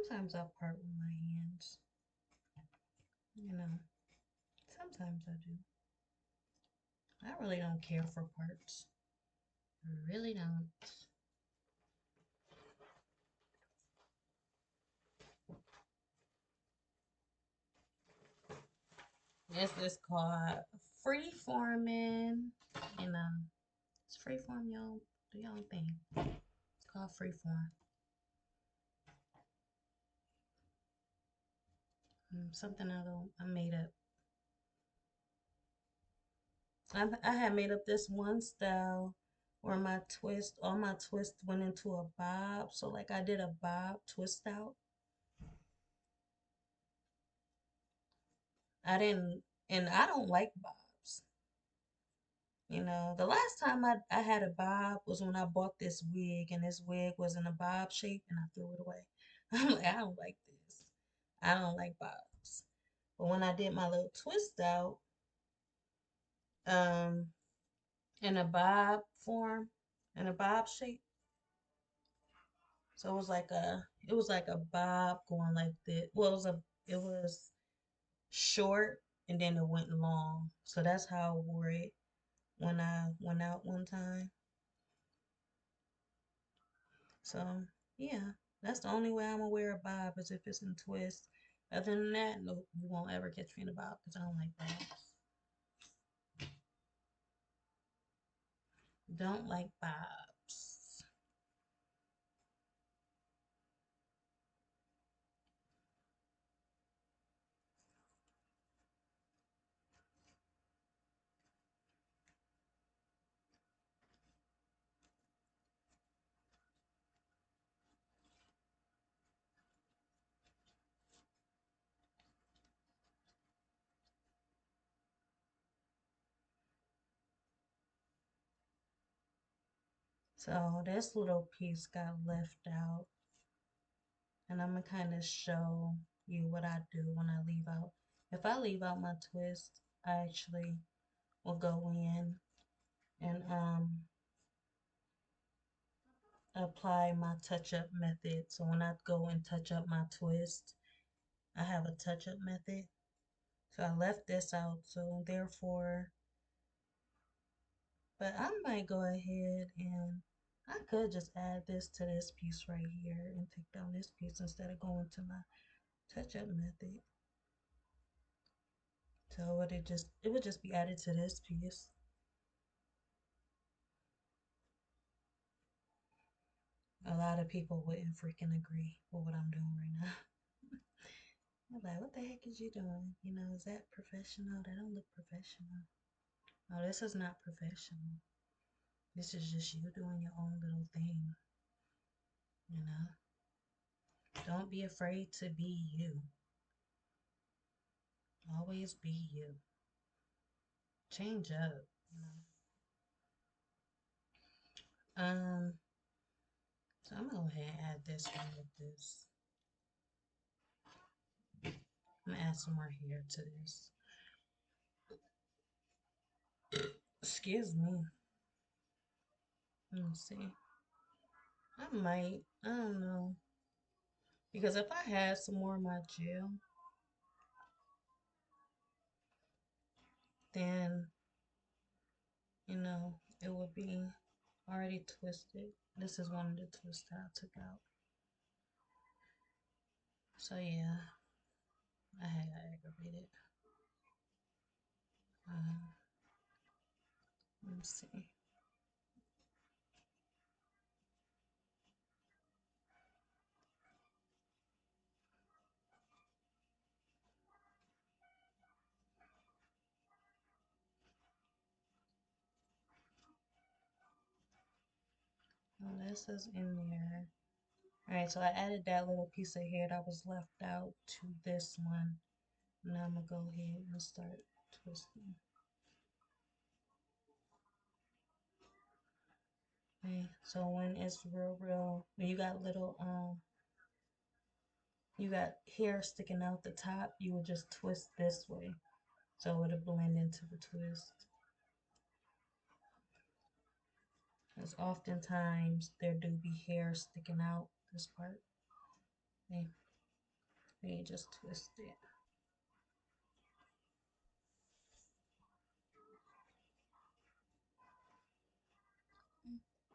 Sometimes I part with my hands, you know. Sometimes I do. I really don't care for parts. I really don't. This is called freeforming. You know, it's freeform, y'all. Do y'all thing. It's called freeform. Something I made up. I had made up this one style where all my twist went into a bob. So like I did a bob twist out. I didn't, and I don't like bobs. You know, the last time I had a bob was when I bought this wig, and this wig was in a bob shape, and I threw it away. I'm like, I don't like this. I don't like bobs. But when I did my little twist out, um, in a bob form, in a bob shape, so it was like a bob going like this. Well, it was short and then it went long. So that's how I wore it when I went out one time. So yeah, that's the only way I'm gonna wear a bob is if it's in twist. Other than that, nope, you won't ever catch me in a bob because I don't like bobs. Don't like bobs. So this little piece got left out, and I'm gonna kind of show you what I do when I leave out. If I leave out my twist, I actually will go in and apply my touch up method. So when I go and touch up my twist, I have a touch up method. So I left this out. So therefore, but I might go ahead and I could just add this to this piece right here and take down this piece instead of going to my touch up method. So it would just be added to this piece. A lot of people wouldn't freaking agree with what I'm doing right now. I'm like, what the heck is you doing? You know, is that professional? That don't look professional. No, this is not professional. This is just you doing your own little thing. You know, don't be afraid to be you. Always be you. Change up. You know. So I'm gonna go ahead and add this one with this. I'm gonna add some more hair to this. Excuse me. Let's see. I might. I don't know. Because if I had some more of my gel, then, you know, it would be already twisted. This is one of the twists that I took out. So yeah, I had aggravated. Uh, let's see. Oh, this is in there. Alright, so I added that little piece of hair that was left out to this one. Now I'm gonna go ahead and start twisting. Okay, so when it's real, when you got you got hair sticking out the top, you would just twist this way. So it'll blend into the twist. Because oftentimes there do be hair sticking out this part. Okay. You just twist it.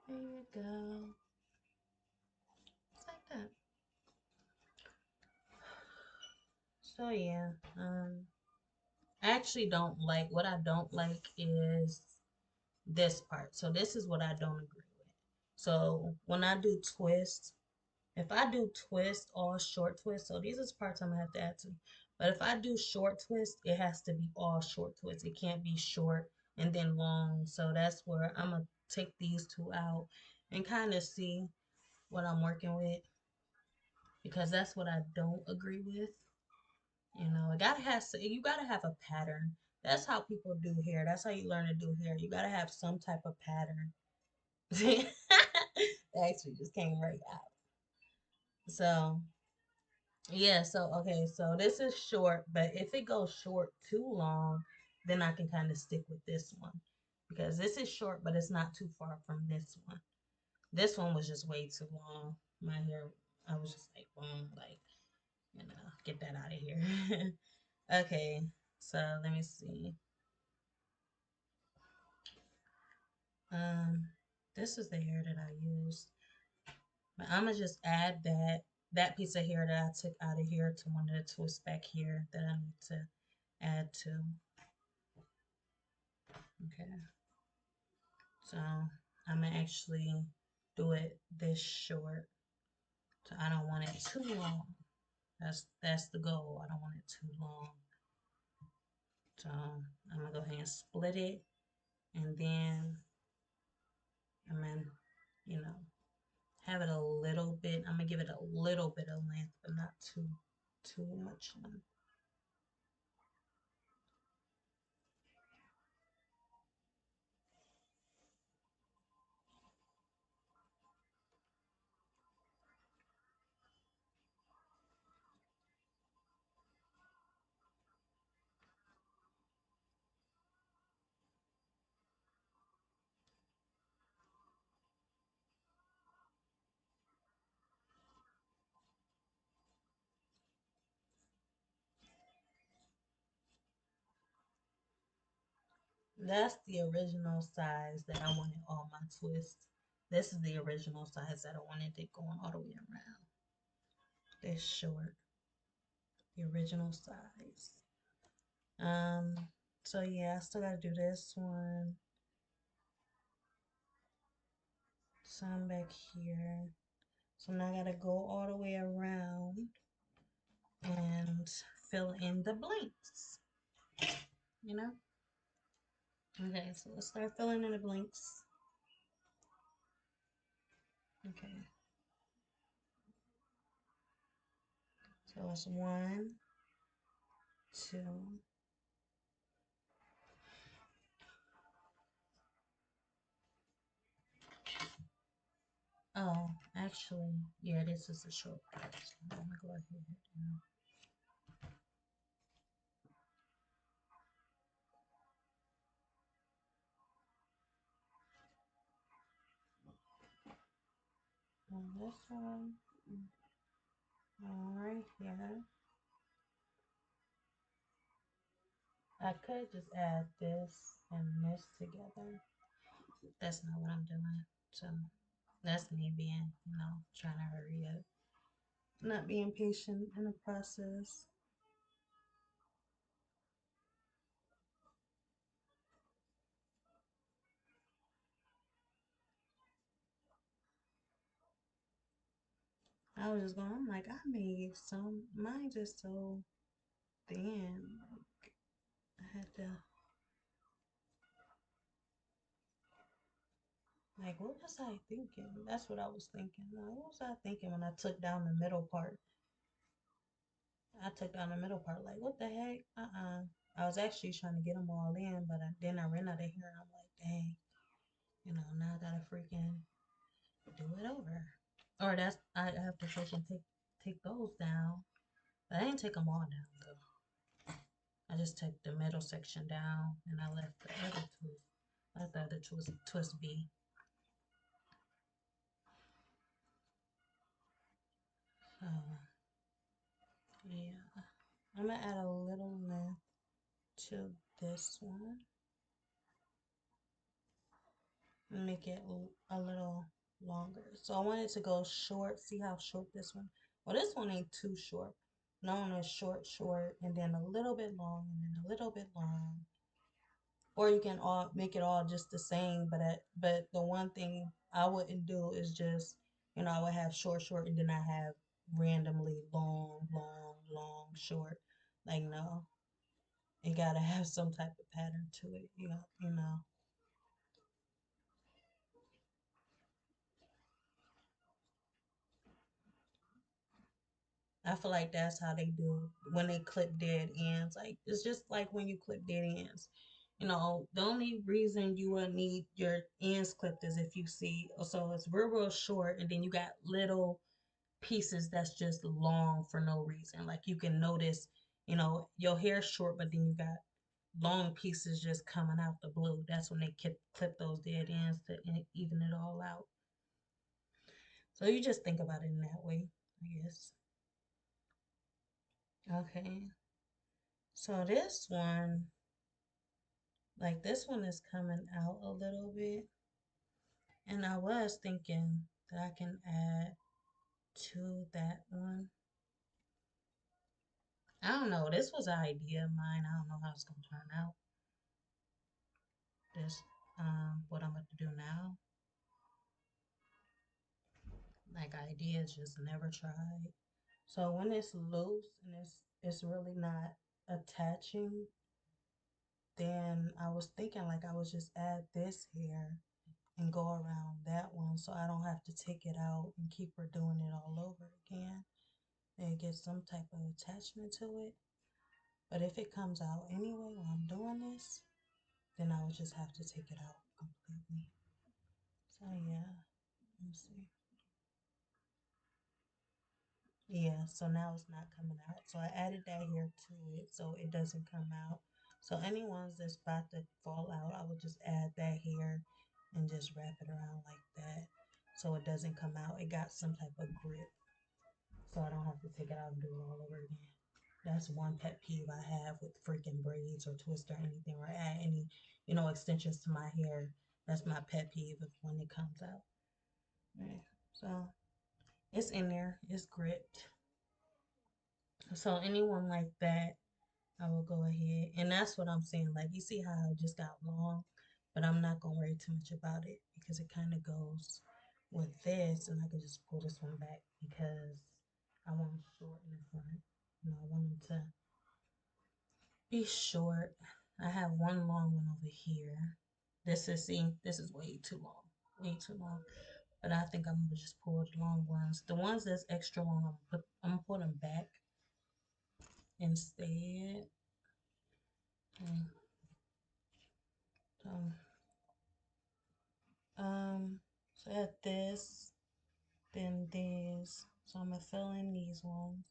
There you go. It's like that. So yeah, I actually don't like, what I don't like is this part. So this is what I don't agree with. So when I do twist, if I do twist, all short twist, so these is parts I'm gonna have to add to. But if I do short twist, it has to be all short twist. It can't be short and then long. So that's where I'm gonna take these two out and kind of see what I'm working with, because that's what I don't agree with. You know, you gotta have a pattern. That's how people do hair. That's how you learn to do hair. You gotta have some type of pattern. That actually just came right out. So yeah, so okay, so this is short, but if it goes short too long, then I can kind of stick with this one. Because this is short, but it's not too far from this one. This one was just way too long. My hair, I was just like, boom, like, get that out of here. Okay, so let me see. Um, this is the hair that I used. But I'm gonna just add that piece of hair that I took out of here to one of the twists back here that I need to add to. Okay, so I'm gonna actually do it this short. So I don't want it too long. That's the goal. I don't want it too long. So I'm gonna go ahead and split it, and then I'm gonna, you know, have it a little bit. I'm gonna give it a little bit of length, but not too much length. That's the original size that I wanted all my twists. This is the original size that I wanted it going all the way around. This short, the original size. Um, so yeah, I still gotta do this one. Some back here. So now I gotta go all the way around and fill in the blanks, you know? Okay, so let's start filling in the blanks. Okay, so it's 1, 2. Oh, actually, yeah, this is a short part. So I'm gonna go ahead and on this one. All right, here. I could just add this and this together. That's not what I'm doing. So that's me being, trying to hurry up. Not being patient in the process. I was just going, I'm like, I made some, mine just so thin. Like, I had to, like, what was I thinking? That's what I was thinking. Like, what was I thinking when I took down the middle part? I took down the middle part, like, what the heck? I was actually trying to get them all in, but then I ran out of here and I'm like, dang, now I gotta freaking do it over. Or I have to freaking take those down. But I didn't take them all down though. I just took the middle section down and I left the other twist. Let the other twist be. So Yeah. I'm gonna add a little length to this one and make it a little longer. So I want it to go short. See how short this one? Well, this one ain't too short. No one is short, short, and then a little bit long, and then a little bit long. Or you can all make it all just the same, but the one thing I wouldn't do is just, I would have short, short, and then I have randomly long, long, long, short. Like no, it gotta have some type of pattern to it. You know. I feel like that's how they do when they clip dead ends. Like it's just like when you clip dead ends. The only reason you will need your ends clipped is if you see, so it's real, real short, and then you got little pieces that's just long for no reason. Like you can notice, your hair's short, but then you got long pieces just coming out the blue. That's when they clip those dead ends to even it all out. So you just think about it in that way, I guess. Okay. So this one, like this one is coming out a little bit. And I was thinking that I can add to that one. I don't know. This was an idea of mine. I don't know how it's gonna turn out. This what I'm about to do now. Like ideas just never tried. So when it's loose and it's really not attaching, then I was thinking like I would just add this here and go around that one so I don't have to take it out and keep redoing it all over again and get some type of attachment to it. But if it comes out anyway while I'm doing this, then I would just have to take it out completely. So yeah, let me see. Yeah, so now it's not coming out. So I added that here to it so it doesn't come out. So any ones that's about to fall out, I would just add that here and just wrap it around like that so it doesn't come out. It got some type of grip so I don't have to take it out and do it all over again. That's one pet peeve I have with freaking braids or twists or anything or add any, extensions to my hair. That's my pet peeve of when it comes out. Right. So it's in there. It's gripped. So anyone like that, I will go ahead. And that's what I'm saying. Like you see how it just got long, but I'm not gonna worry too much about it because it kind of goes with this, and I can just pull this one back because I want them short in the front. I want them to be short. I have one long one over here. This is way too long. Way too long. But I think I'm gonna just pull the long ones. The ones that's extra long, I'm gonna put them back instead. Mm, So, so I had this, then these. So I'm gonna fill in these ones.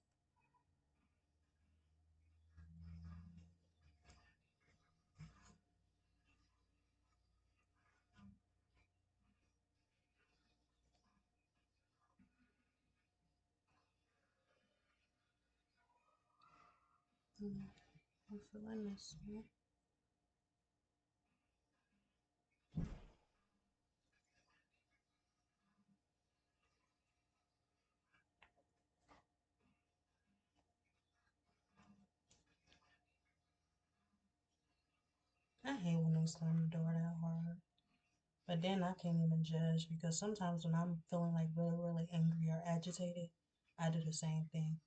I'm filling this one. I hate when they slam the door that hard. But then I can't even judge because sometimes when I'm feeling like really, really angry or agitated, I do the same thing.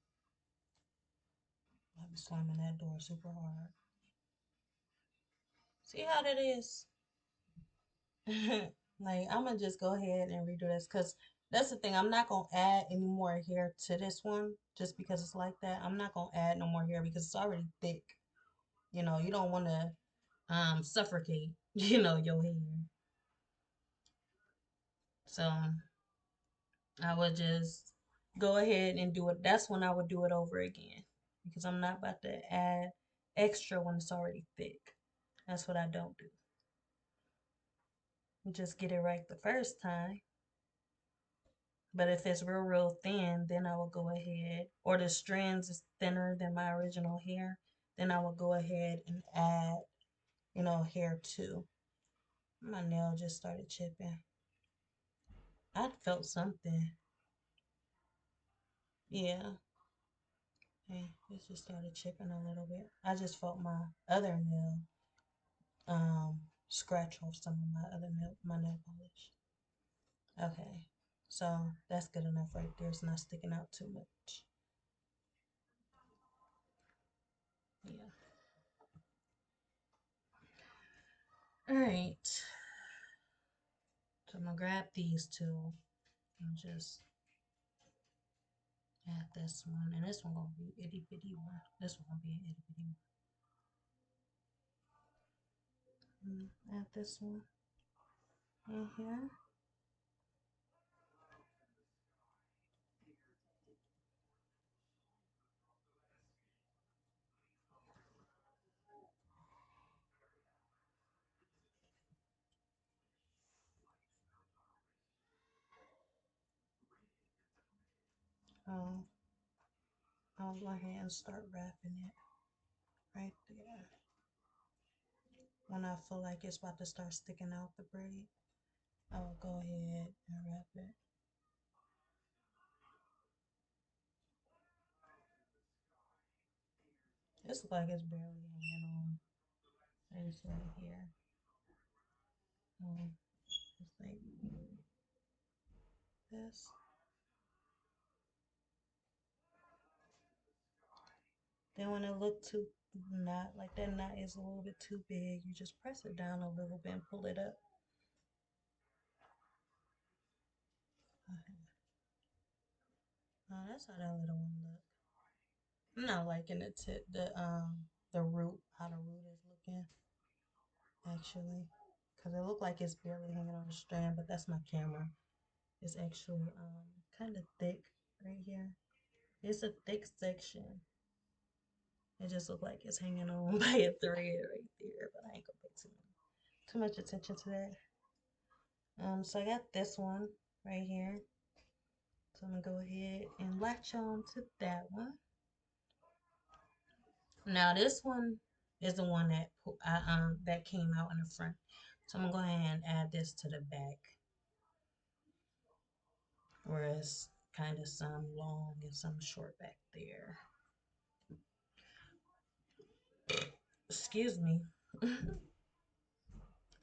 I be slamming that door super hard. See how that is? Like I'm gonna just go ahead and redo this because that's the thing. I'm not gonna add any more hair to this one just because it's like that. I'm not gonna add no more hair because it's already thick. You don't want to suffocate, your hair. So I would just go ahead and do it. That's when I would do it over again because I'm not about to add extra when it's already thick. That's what I don't do. Just get it right the first time. But if it's real thin, then I will go ahead, or the strands is thinner than my original hair, then I will go ahead and add, hair too. My nail just started chipping. I felt something. Yeah. Hey, it just started chipping a little bit. I just felt my other nail scratch off some of my nail polish. Okay. So that's good enough right there. It's not sticking out too much. Yeah. All right. So I'm gonna grab these two and just add this one. And this one gonna be itty bitty one. This one gonna be an itty bitty one. Add this one in here. Um, I'll go ahead and start wrapping it right there. When I feel like it's about to start sticking out the braid, I will go ahead and wrap it. It's like it's barely hanging on. It's right here. It's like this. Then when it look too knot, like that knot is a little bit too big, you just press it down a little bit and pull it up. Okay. Oh, that's how that little one look. I'm not liking the root, how the root is looking actually, because it look like it's barely hanging on the strand, but that's my camera. It's actually kind of thick right here. It's a thick section. It just look like it's hanging on by a thread right there, but I ain't gonna pay too much attention to that. So I got this one right here. So I'm gonna go ahead and latch on to that one. Now this one is the one that came out in the front. So I'm gonna go ahead and add this to the back, where it's kind of some long and some short back there. Excuse me. I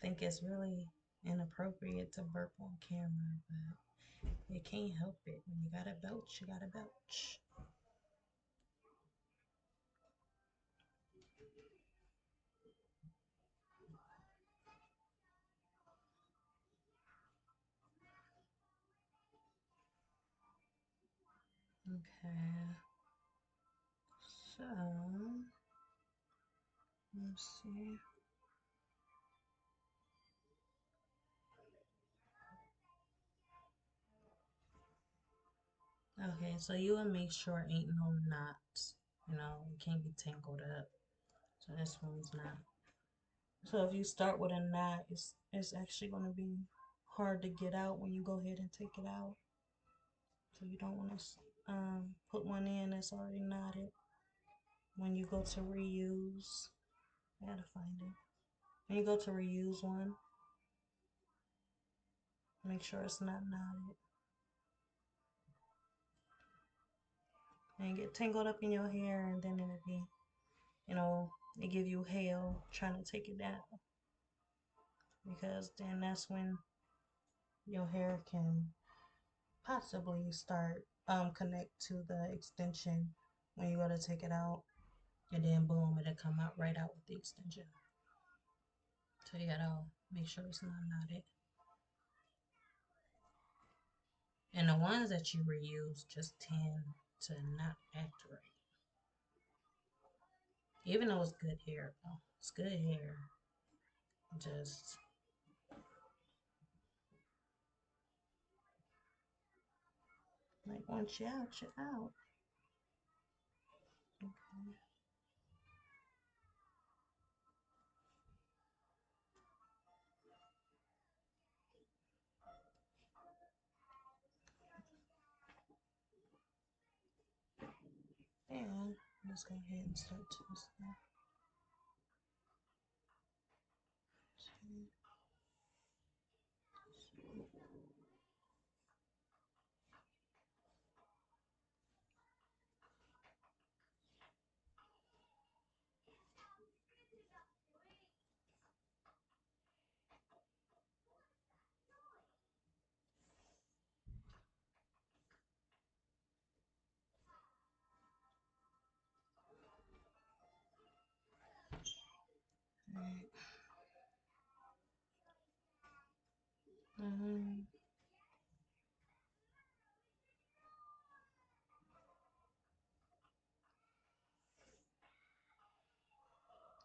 think it's really inappropriate to burp on camera, but you can't help it. When you gotta belch, you gotta belch. Okay. So let's see. Okay, so you will make sure ain't no knots. It can't be tangled up. So this one's not. So if you start with a knot, it's actually going to be hard to get out when you go ahead and take it out. So you don't want to put one in that's already knotted. When you go to reuse, I gotta find it. When you go to reuse one, make sure it's not knotted. And get tangled up in your hair, and then it'll be, it give you hell trying to take it down. Because then that's when your hair can possibly start connect to the extension when you go to take it out, and then boom, it'll come out right out with the extension. So you gotta make sure it's not knotted. And the ones that you reuse just tend to not act right. Even though it's good hair, though. It's good hair. Just like once you're out, you're out. Okay. just go ahead and start twisting. Alright.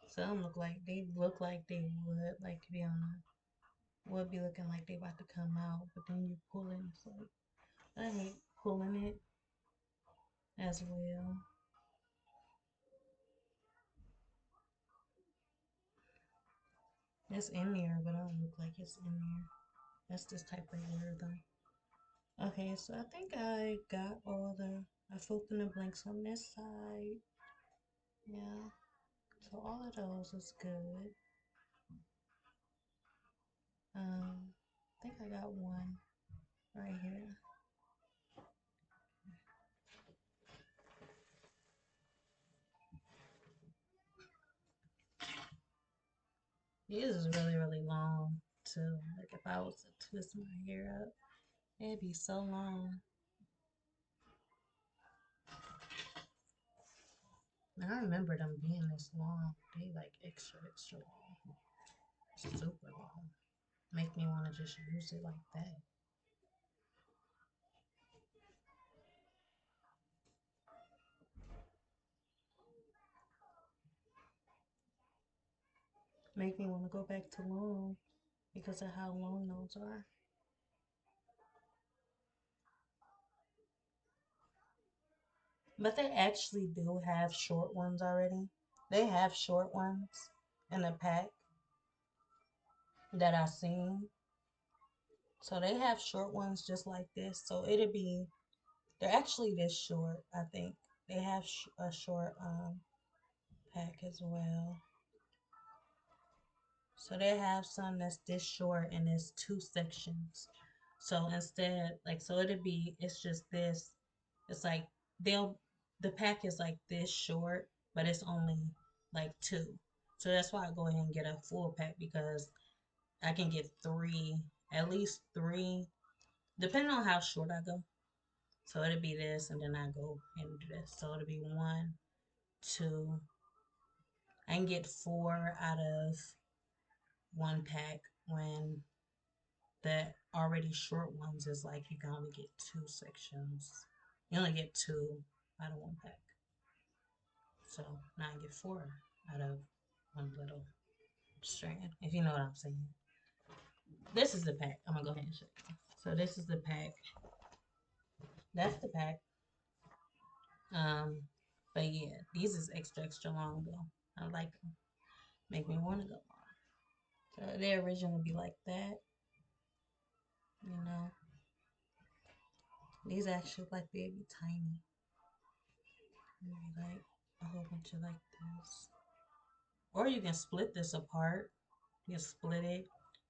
Some look like they would like to be on would be looking like they about to come out, but then you pull it, it's like I hate pulling it as well. It's in there, but I don't look like it's in there. That's this type of hair though. Okay, so I think I got I filled in the blanks on this side. Yeah, so all of those is good. I think I got one right here. This is really, really long too. Like if I was to twist my hair up, it'd be so long. And I remember them being this long. They like extra, extra long. Super long. Make me want to just use it like that. Make me want to go back to long because of how long those are. But they actually do have short ones already. They have short ones in the pack that I've seen. So they have short ones just like this. So they're actually this short, I think. They have a short pack as well. So they have some that's this short and it's two sections. So instead, like, so it's just this. It's like the pack is like this short, but it's only like two. So that's why I go ahead and get a full pack because I can get at least three, depending on how short I go. So it'll be this, and then I go and do this. So it'll be one, two. I can get four out of one pack when the already short ones is like you can only get two sections. You only get two out of one pack. So now I get four out of one little strand, if you know what I'm saying. This is the pack. I'm gonna go ahead and show you. So this is the pack. That's the pack. Um, but yeah, these is extra extra long though. I like them. Make me want to go long. So they originally be like that, you know. These actually like baby tiny. Maybe like a whole bunch of like this. Or you can split this apart. You can split it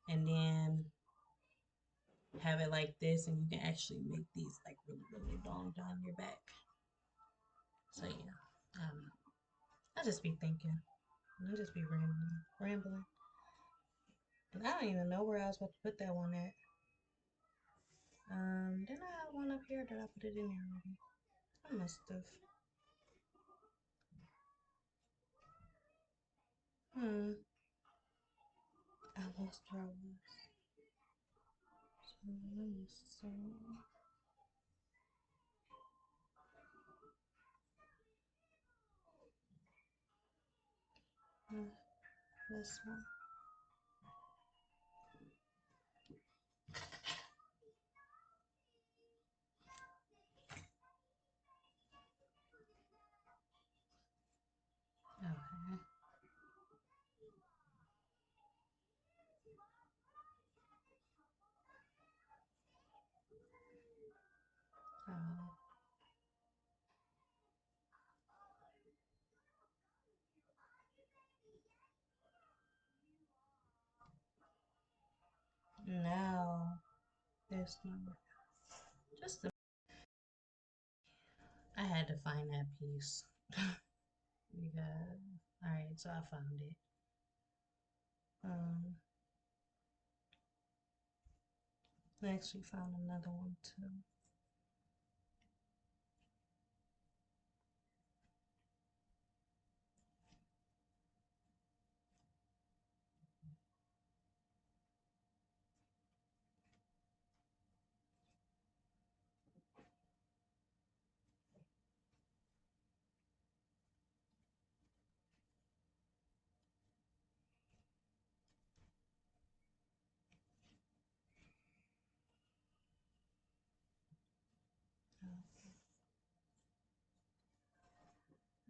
and then have it like this, and you can actually make these like really, really long down your back. So yeah, I just be thinking. I just be rambling. And I don't even know where I was about to put that one at. Didn't I have one up here that I put it in there already? I must have. I lost where I was. So let me see. This one. Okay. Uh, Now this number. Just a, I had to find that piece because all right, so I found it. Um, next we found another one too.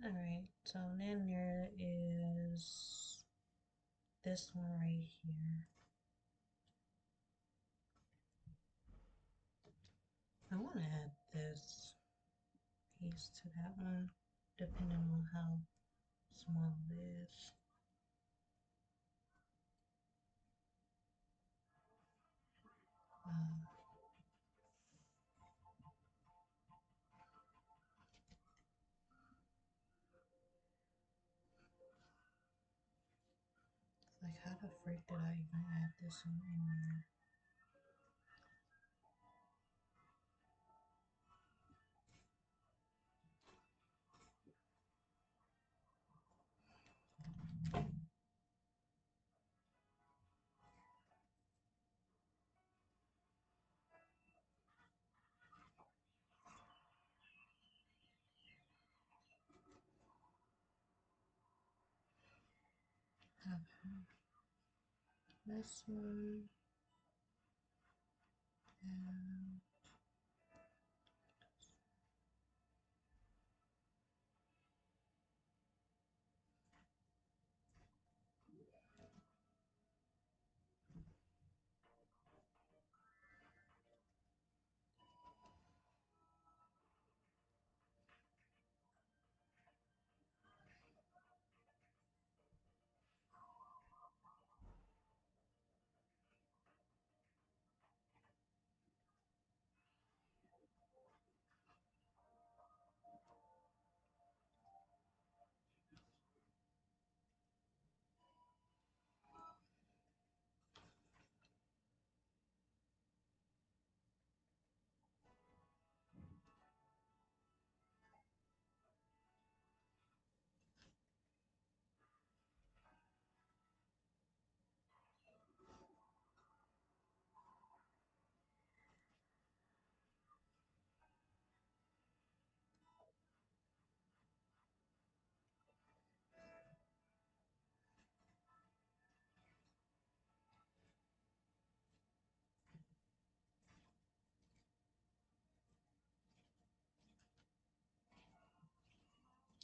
All right, so then there is this one right here. I want to add this piece to that one, depending on how small it is. Um, like, how the freak did I even add this one in there? Okay. This one, and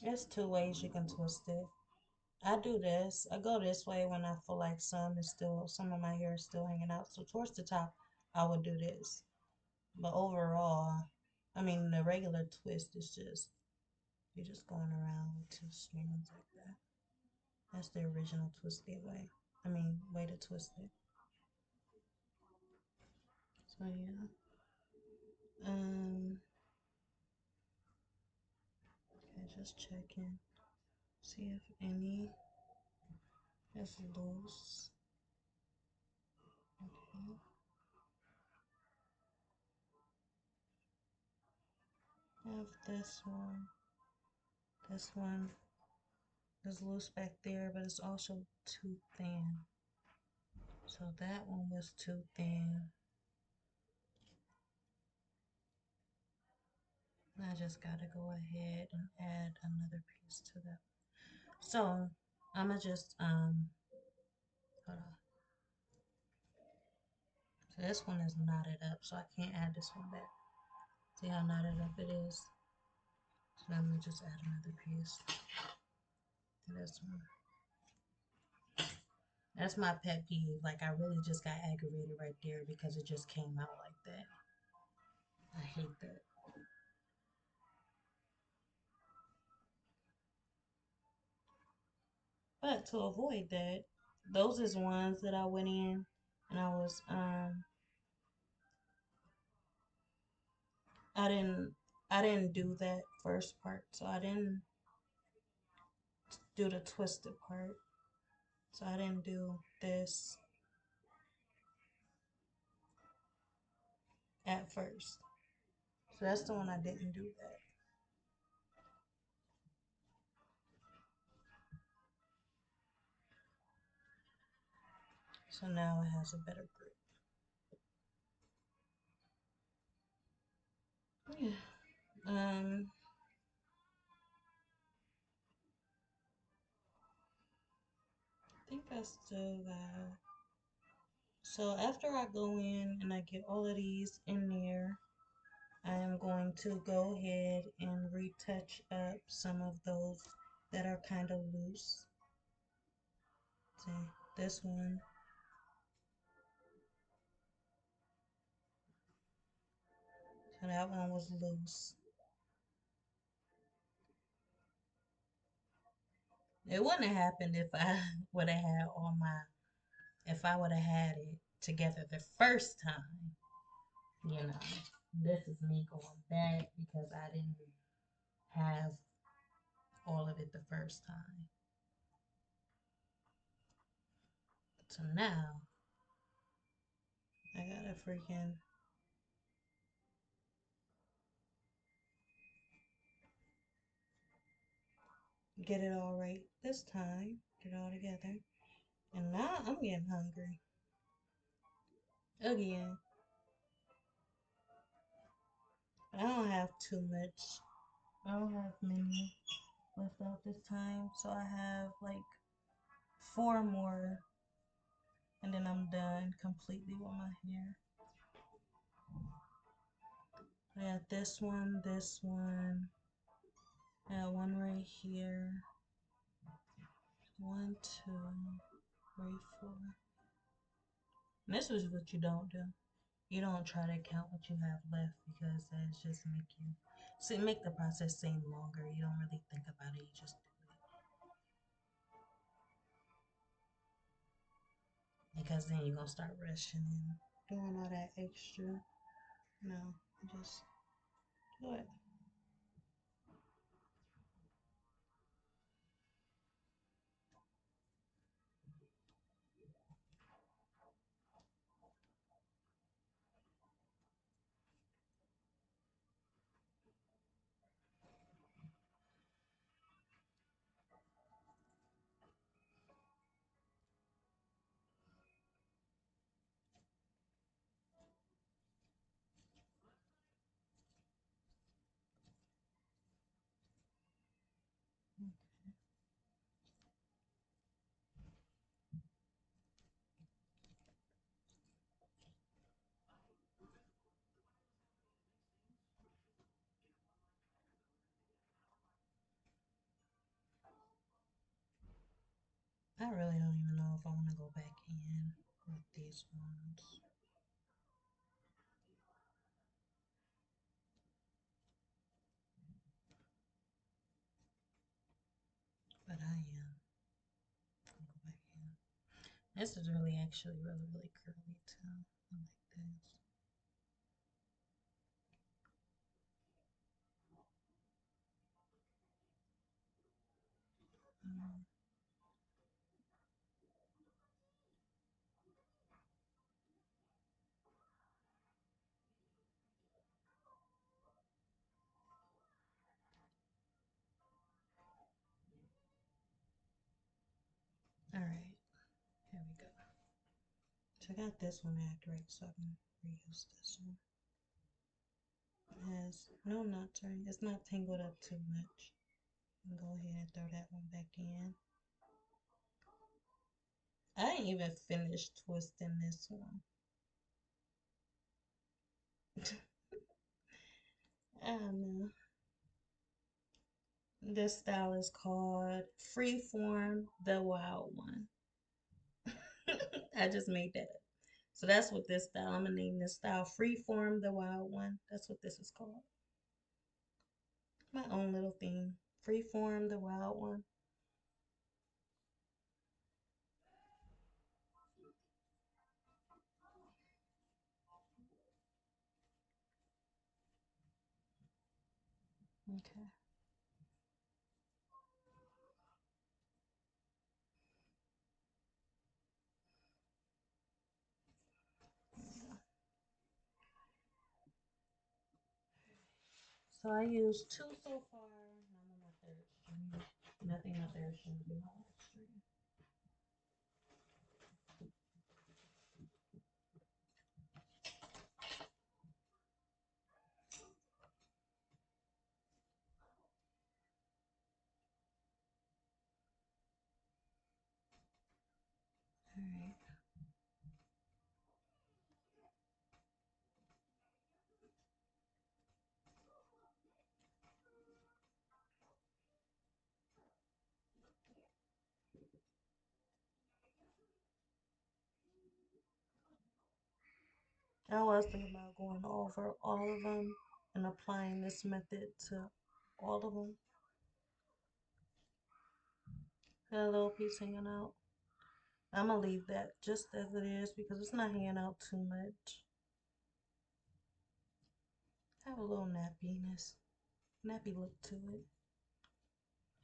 there's two ways you can twist it. I do this. I go this way when I feel like some of my hair is still hanging out. So towards the top, I would do this. But overall, I mean, the regular twist is just, you're just going around with two strands like that. That's the original twisted way. I mean, way to twist it. So yeah. Um, okay, just checking. See if any is loose. Okay. Have this one. This one is loose back there, but it's also too thin. So that one was too thin. I just gotta go ahead and add another piece to that. So I'ma just hold on. So this one is knotted up, so I can't add this one back. See how knotted up it is? So I'm gonna just add another piece to this one. That's my pet peeve. Like I really just got aggravated right there because it just came out like that. I hate that. But to avoid that, those is ones that I went in and I didn't do that first part, so I didn't do the twisted part. So I didn't do this at first. So that's the one I didn't do that. So now it has a better grip. Yeah. Um, I think I still got. So after I go in and I get all of these in there, I am going to go ahead and retouch up some of those that are kind of loose. See, this one, so that one was loose. It wouldn't have happened if I would have had all my, if I would have had it together the first time. You know, this is me going back because I didn't have all of it the first time. So now I gotta freaking get it all right this time. Get it all together. And now I'm getting hungry again. I don't have too much. I don't have many left out this time. So I have like four more and then I'm done completely with my hair. I got this one. I got one right here. One, two, three, four. And this is what you don't do. You don't try to count what you have left because that's just make the process seem longer. You don't really think about it. You just do it because then you're gonna start rushing and doing all that extra. No, just do it. I really don't even know if I want to go back in with these ones, but I am. I'll go back in. This is really actually really curly too. I like this. Um, all right, here we go. So I got this one accurate, so I can reuse this one. It has no knots, right? It's not tangled up too much. Go ahead and throw that one back in. I ain't even finished twisting this one. I don't know. This style is called Freeform the Wild One. I just made that up. So that's what this style, I'm gonna name this style Freeform the Wild One. That's what this is called. My own little thing. Freeform the Wild One. Okay. So I used two so far, and I'm on my third string. Nothing my third string will be my last string. All right. I was thinking about going over all of them and applying this method to all of them. Got a little piece hanging out. I'm gonna leave that just as it is because it's not hanging out too much. Have a little nappy look to it,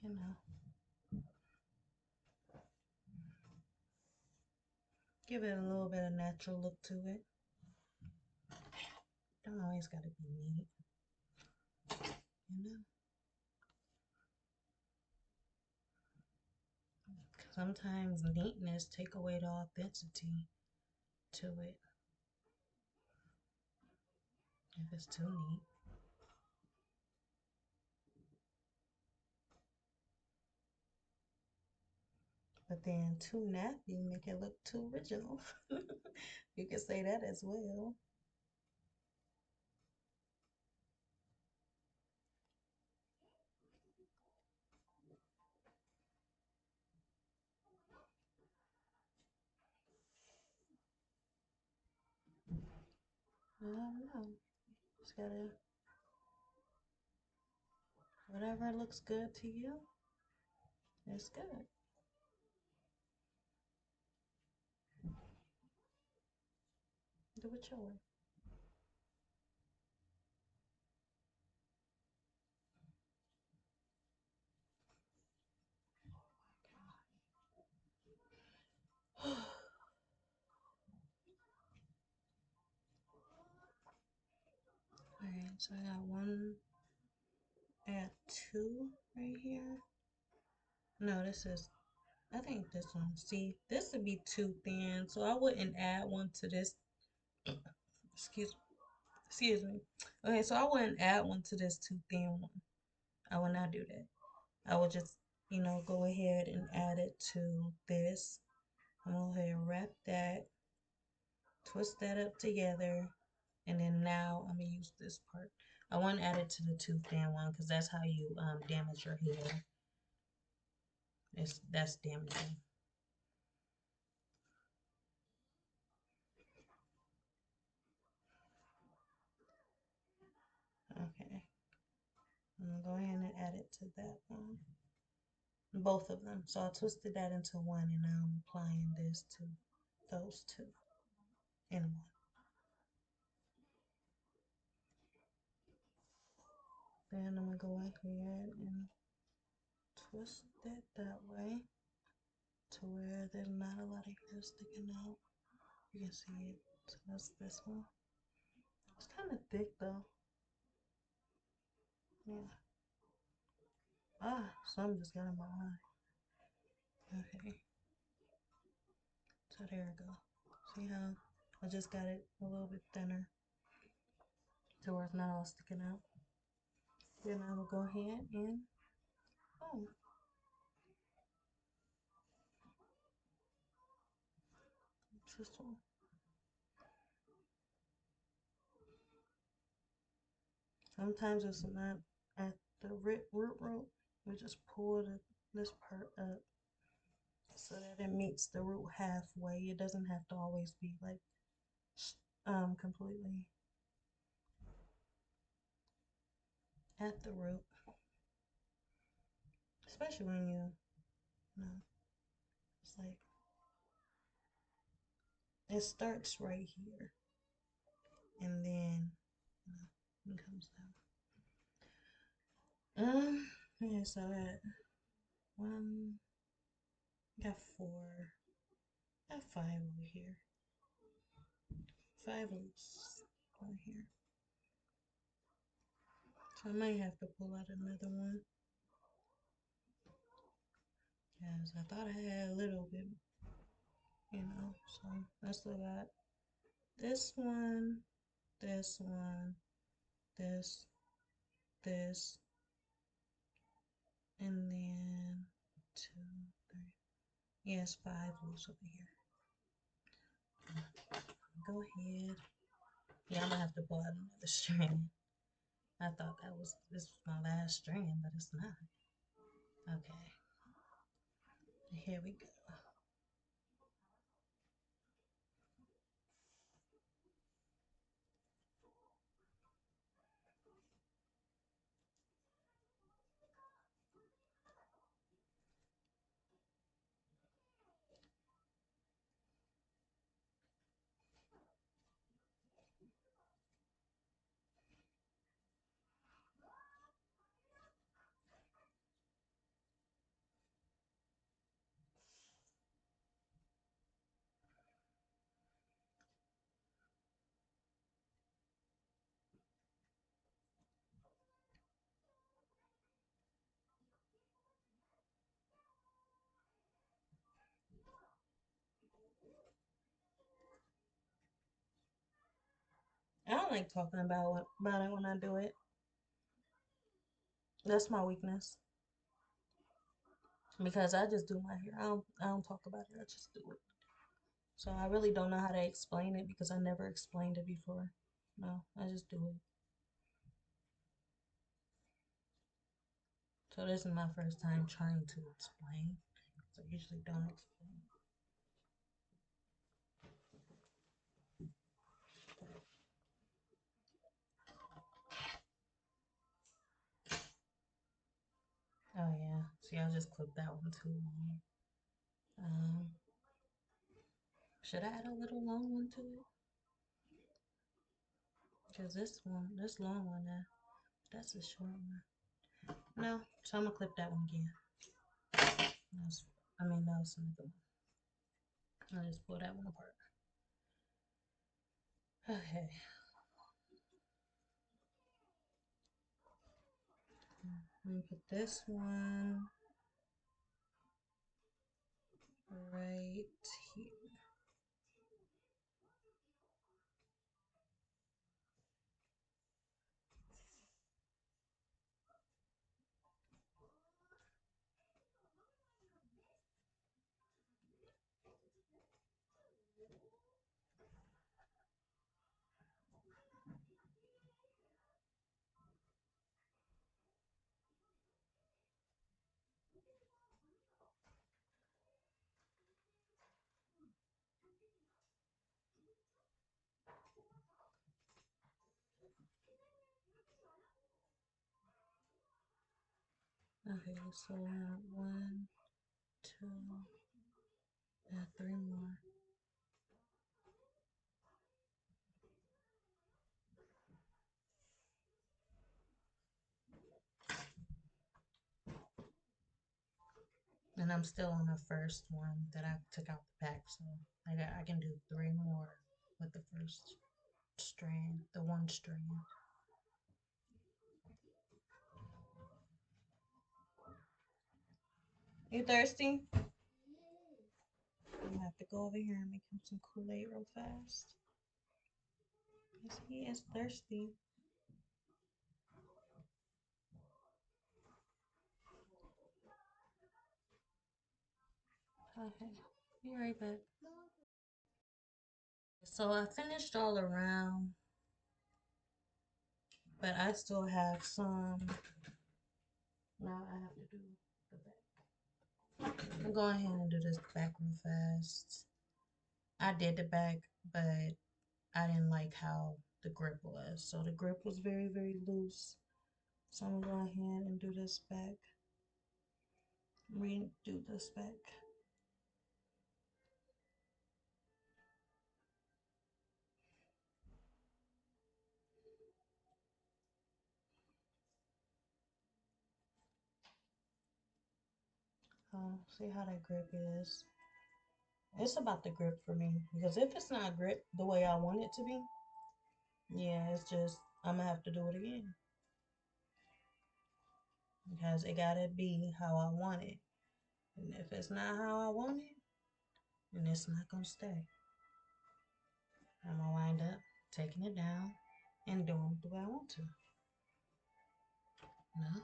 you know. Give it a little bit of natural look to it. Don't always gotta be neat, you know. Sometimes neatness take away the authenticity to it if it's too neat. But then too nappy make it look too original. You can say that as well. I don't know. Just gotta whatever looks good to you, it's good. Do it your way. Alright, so I got one at two right here. No, this is I think this one. See, this would be too thin, so I wouldn't add one to this. Excuse excuse me. Okay, so I wouldn't add one to this too thin one. I would not do that. I would just, go ahead and add it to this. I'm gonna go ahead and wrap that, twist that up together, and then now I'm gonna use this part. I wouldn't add it to the too thin one because that's how you damage your hair. That's damaging. Okay, I'm gonna go ahead and add it to that one. Both of them. So I twisted that into one and now I'm applying this to those two in one. Then I'm gonna go ahead and twist it that way to where there's not a lot of hair sticking out. You can see it. So that's this one. It's kind of thick though. Yeah. Ah, some just got in my eye. Okay. So there we go. See how I just got it a little bit thinner to where it's not all sticking out. Then I will go ahead and boom. This one. Sometimes it's not at the root. We just pull this part up so that it meets the root halfway. It doesn't have to always be like completely at the root, especially when you know it's like it starts right here and then it comes down. Yeah, so I got one, got four, got five over here. Five loose over here. So I might have to pull out another one. Yes, I thought I had a little bit, so I still got this one, this one, this, this, and then two, three. Yes, five loose over here. Go ahead. Yeah, I'm gonna have to pull out another strand. I thought this was my last strand, but it's not. Okay, here we go. I don't like talking about it when I do it. That's my weakness because I just do my hair. I don't talk about it. I just do it. So I really don't know how to explain it because I never explained it before. No, I just do it. So this is my first time trying to explain. So I usually don't explain. Oh yeah. See, I just clipped that one too long. Um, should I add a little long one to it? Because this long one, that's a short one. No, so I'm gonna clip that one again. That's, that was another one. I'll just pull that one apart. Okay. Let me put this one right here. Okay, so one, two, three more. And I'm still on the first one that I took out the pack, so I can do three more with the first strand, the one strand. You thirsty? I'm gonna have to go over here and make him some Kool-Aid real fast. Yes, he is thirsty. Okay, be right back. So I finished all around, but I still have some. Now I have to do the back. I'm going ahead and do this back real fast. I did the back, but I didn't like how the grip was. So the grip was very, very loose. So I'm gonna go ahead and do this back. Redo this back. See how that grip is. It's about the grip for me because if it's not grip the way I want it to be, yeah, it's just I'm gonna have to do it again because it gotta be how I want it. And if it's not how I want it, then it's not gonna stay. I'm gonna wind up taking it down and doing it the way I want to. No.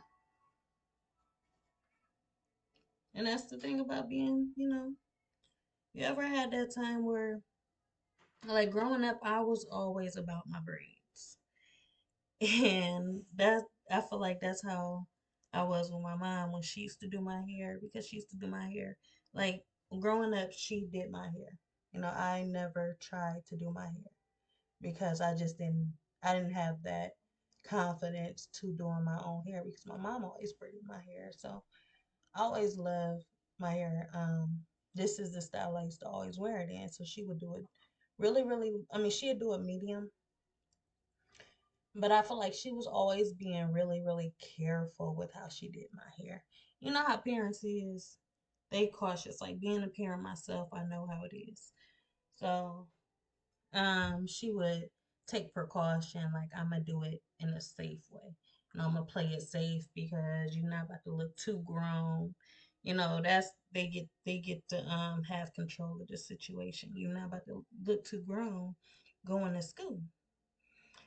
And that's the thing about being, you ever had that time where, like growing up, I was always about my braids. And that I feel like that's how I was with my mom when she used to do my hair because she used to do my hair. Like growing up, she did my hair. I never tried to do my hair because I didn't have that confidence to doing my own hair because my mom always braided my hair. So I always loved my hair. This is the style I used to always wear it in. So she would do it really, really, I mean, she'd do it medium, but I feel like she was always being really, really careful with how she did my hair. You know how parents is, they cautious. Like being a parent myself, I know how it is. So, she would take precaution, like I'm gonna do it in a safe way. I'm gonna play it safe because you're not about to look too grown. That's they get to have control of the situation. You're not about to look too grown going to school.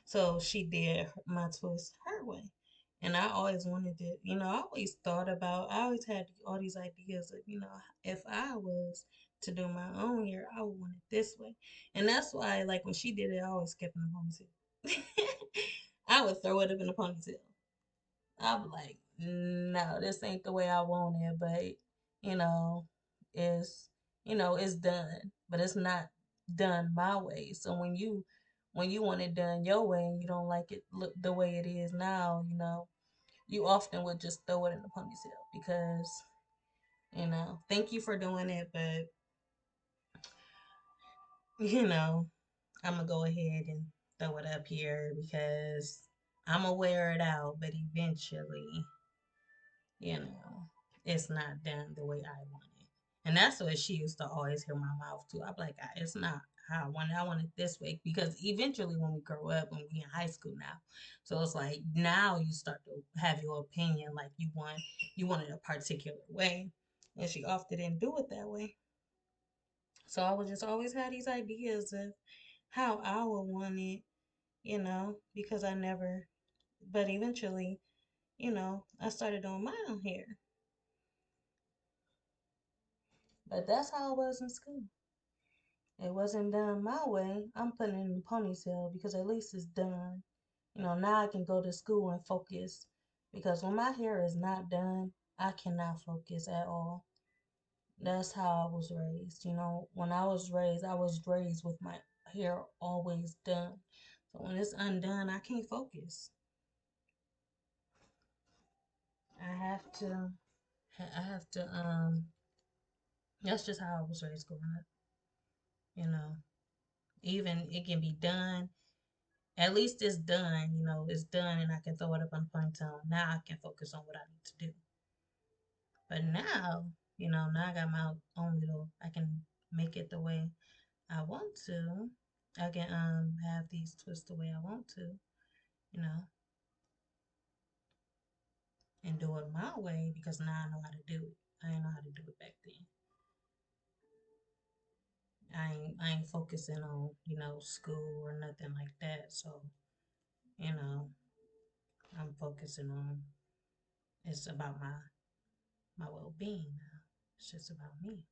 So she did my twist her way. And I always wanted to, I always thought about, I always had all these ideas of, if I was to do my own hair, I would want it this way. And that's why, like, when she did it, I always kept in a ponytail. I would throw it up in a ponytail. I'm like, no, this ain't the way I want it, but, you know, it's, it's done, but it's not done my way. So when you want it done your way and you don't like it look the way it is now, you often would just throw it in the ponytail because, thank you for doing it, but you know, I'm gonna go ahead and throw it up here because I'm gonna wear it out, but eventually, you know, it's not done the way I want it. And that's what she used to always hear my mouth too. I'm like, it's not how I want it. I want it this way because eventually, when we grow up, when we in high school now, so it's like now you start to have your opinion, like you want it a particular way, and she often didn't do it that way. So I would just always have these ideas of how I would want it, because I never. But eventually, I started doing my own hair. But that's how it was in school. It wasn't done my way. I'm putting it in a ponytail because at least it's done. Now I can go to school and focus because when my hair is not done, I cannot focus at all. That's how I was raised. When I was raised with my hair always done. So when it's undone, I can't focus. I have to, that's just how I was raised growing up, you know. Even it can be done. At least it's done, it's done and I can throw it up on the ponytail. Now I can focus on what I need to do. But now, now I got my own little, I can make it the way I want to. I can have these twists the way I want to, you know, and do it my way because now I know how to do it. I didn't know how to do it back then. I ain't focusing on, school or nothing like that. So, you know, I'm focusing on it's about my well being now. It's just about me.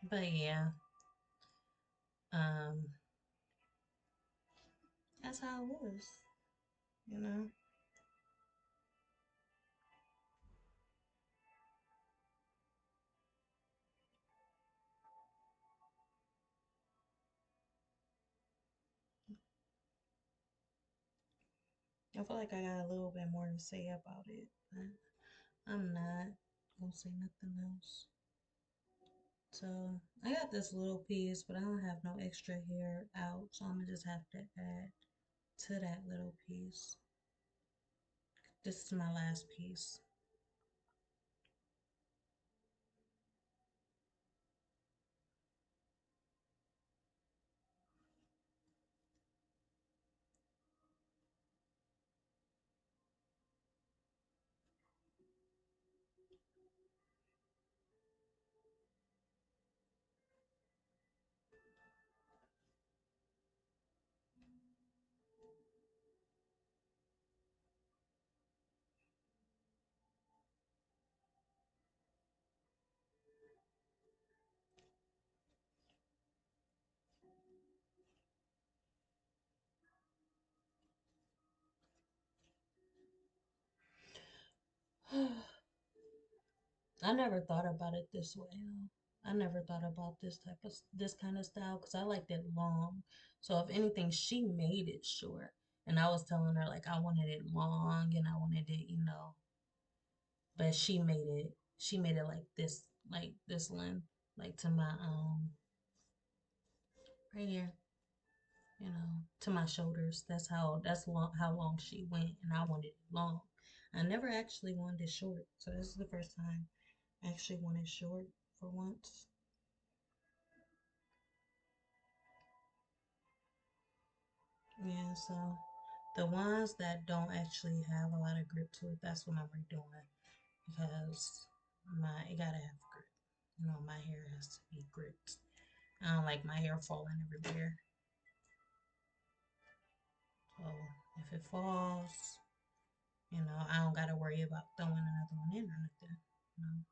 But yeah, um, that's how it was, you know. I feel like I got a little bit more to say about it, but I'm not gonna say nothing else. So I got this little piece, but I don't have no extra hair out, so I'm gonna just have to add to that little piece. This is my last piece. I never thought about it this way though. I never thought about this kind of style because I liked it long. So if anything, she made it short, and I was telling her like I wanted it long and I wanted it, but she made it like this length, like to my right here, to my shoulders. That's how long she went, and I wanted it long. I never actually wanted it short, so this is the first time I actually wanted short for once. Yeah, so the ones that don't actually have a lot of grip to it, that's what I'm redoing because it gotta have grip. My hair has to be gripped. I don't like my hair falling everywhere. So if it falls, I don't gotta worry about throwing another one in or nothing. You know,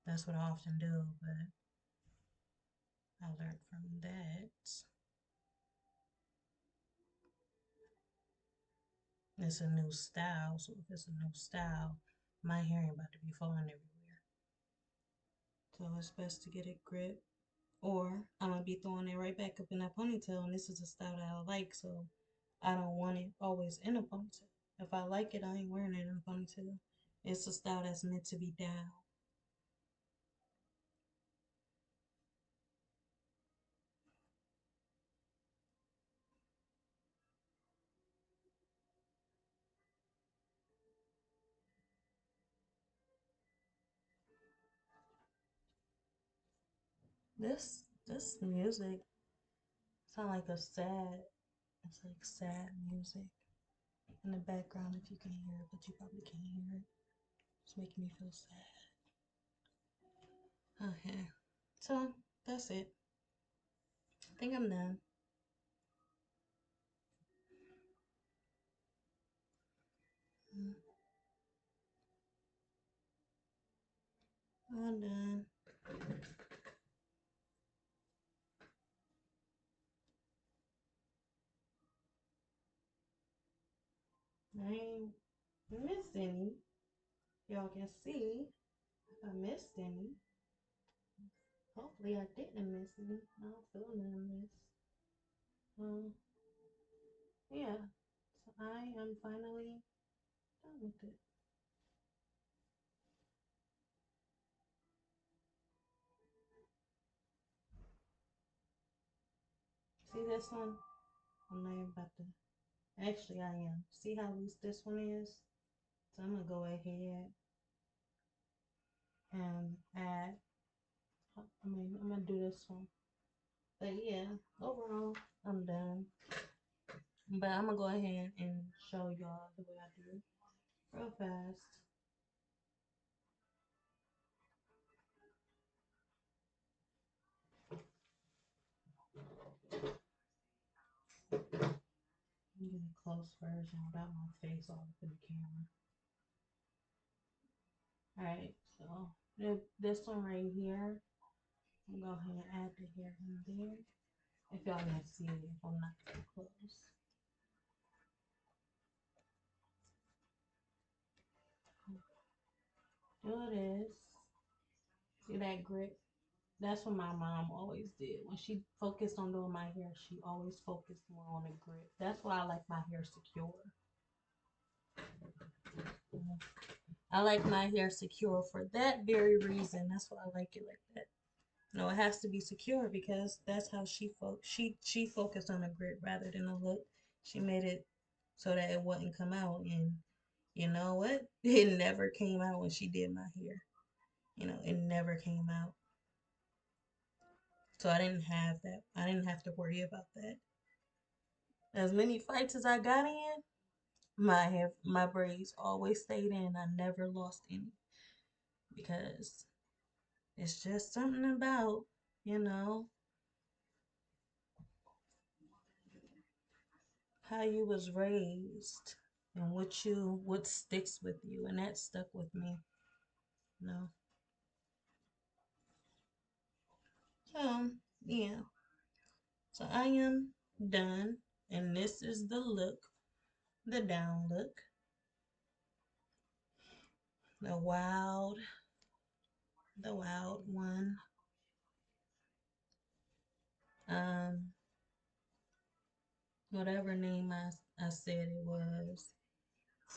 that's what I often do, but I learned from that. It's a new style, so if it's a new style, my hair ain't about to be falling everywhere. So it's best to get it gripped. Or I'm gonna be throwing it right back up in that ponytail, and this is a style that I like, so I don't want it always in a ponytail. If I like it, I ain't wearing it in a ponytail. It's a style that's meant to be down. This music sound like a sad. It's like sad music in the background if you can hear it, but you probably can't hear it. It's making me feel sad. Okay, so that's it. I think I'm done. Mm, I'm done. I ain't missed any. Y'all can see if I missed any. Hopefully I didn't miss any. I don't feel none miss. Um, yeah. So I am finally done with it. See this one? I'm not even about to. Actually, I am. See how loose this one is? So I'm gonna go ahead and add. I'm gonna do this one. But yeah, overall, I'm done. But I'm gonna go ahead and show y'all the way I do it real fast. I'm getting a close version without my face all up in the camera. Alright, so this one right here, I'm gonna go ahead and add the hair in there. If y'all can see it, if I'm not too close. Do this. See that grip? That's what my mom always did. When she focused on doing my hair, she always focused more on the grip. That's why I like my hair secure. I like my hair secure for that very reason. That's why I like it like that. No, it has to be secure because that's how she focused on the grit rather than the look. She made it so that it wouldn't come out, and you know what? It never came out when she did my hair. It never came out. So I didn't have that. I didn't have to worry about that. As many fights as I got in, my braids always stayed in. I never lost any because it's just something about, you know, how you was raised and what sticks with you, and that stuck with me. You know. So yeah. So I am done, and this is the down look, the wild, the wild one. Um, whatever name I said it was,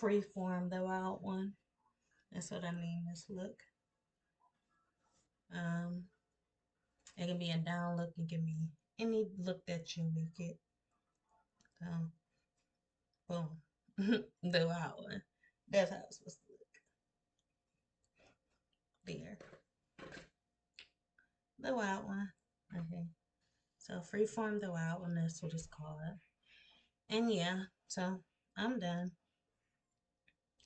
freeform, the wild one. That's what I mean. This look. Um, it can be a down look. It can be any look that you make it. Um, boom, the wild one. That's how it's supposed to look. There, the wild one. Okay. So freeform, the wild one. That's what it's called. And yeah, so I'm done.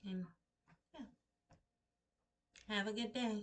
And yeah, have a good day.